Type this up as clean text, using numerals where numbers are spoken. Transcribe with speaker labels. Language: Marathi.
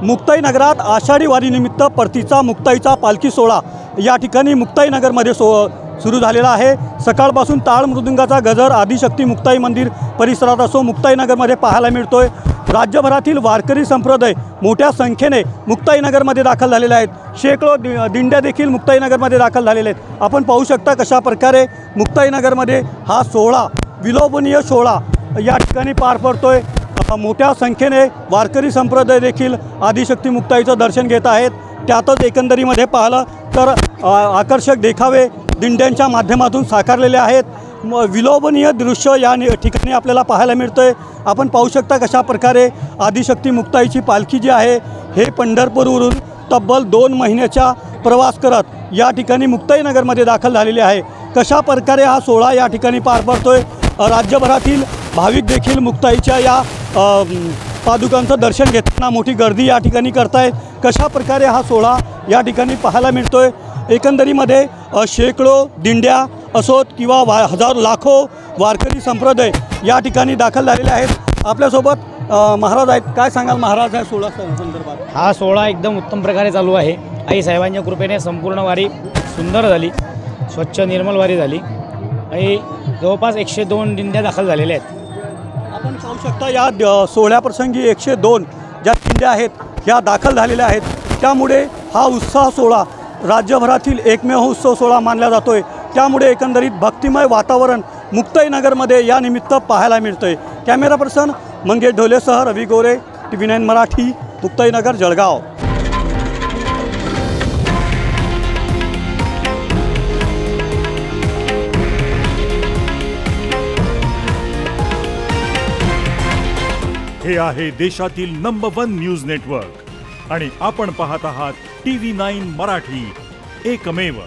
Speaker 1: मुक्ताई नगरात आषाढी वारीनिमित्त परतीचा मुक्ताईचा पालखी सोहळा या ठिकाणी मुक्ताई नगरमध्ये सुरू झालेला आहे। सकाळपासून टाळ मृदुंगाचा गजर आदिशक्ती मुक्ताई मंदिर परिसरात असो मुक्ताई नगरमध्ये पाहायला मिळतोय। राज्यभरातील वारकरी संप्रदाय मोठ्या संख्येने मुक्ताई नगरमध्ये दाखल झालेले आहेत। शेकडो दिंड्या देखील मुक्ताई नगरमध्ये दाखल झालेले आहेत। आपण पाहू शकता कशा प्रकारे मुक्ताई नगरमध्ये हा सोहळा विलोभनीय सोहळा या ठिकाणी पार पडतोय। मोठ्या संख्येने वारकरी संप्रदाय देखील आदिशक्ती मुक्ताईचं दर्शन घेत आहेत। त्यातच एकंदरीमध्ये पाहिलं तर आकर्षक देखावे दिंड्यांच्या माध्यमातून साकारलेले आहेत। विलोभनीय दृश्य या ठिकाणी आपल्याला पाहायला मिळतंय। आपण पाहू शकता कशा प्रकारे आदिशक्ती मुक्ताईची पालखी जी आहे हे पंढरपूरवरून तब्बल 2 महिन्याचा प्रवास करत या ठिकाणी मुक्ताई नगरमध्ये दाखल झालेली आहे। कशा प्रकारे हा सोहळा या ठिकाणी पार पडतोय। राज्यभरातील भाविक देखील मुक्ताईच्या या पादुकांचं दर्शन घेताना मोठी गर्दी या ठिकाणी करतायत। कशा प्रकारे हा सोहळा या ठिकाणी पाहायला मिळतोय। एकंदरीमध्ये शेकडो दिंड्या असोत किंवा हजारो लाखो वारकरी संप्रदाय या ठिकाणी दाखल झालेले आहेत। आपल्यासोबत महाराज आहेत। काय सांगाल महाराज या सोहळा संदर्भात?
Speaker 2: हा सोहळा एकदम उत्तम प्रकारे चालू आहे। आई साहेबांच्या कृपेने संपूर्ण वारी सुंदर झाली, स्वच्छ निर्मल वारी झाली आणि जवळपास 102 दिंड्या दाखल झालेल्या आहेत।
Speaker 1: आपण पाहू शकता या सोहळ्याप्रसंगी 102 ज्या दिंड्या आहेत ह्या दाखल झालेल्या आहेत। त्यामुळे हा उत्साह सोहळा राज्यभरातील एकमेव उत्सव सोहळा मानला जातोय। त्यामुळे एकंदरीत भक्तिमय वातावरण मुक्ताई नगरमध्ये या निमित्त पाहायला मिळतंय। कॅमेरा पर्सन मंगेश ढोलेसह रवी गोरे, TV9 मराठी, मुक्ताई नगर, जळगाव।
Speaker 3: हे आहे देशातील नंबर 1 न्यूज नेटवर्क आणि आपण पाहत आहात TV9 मराठी, एकमेव।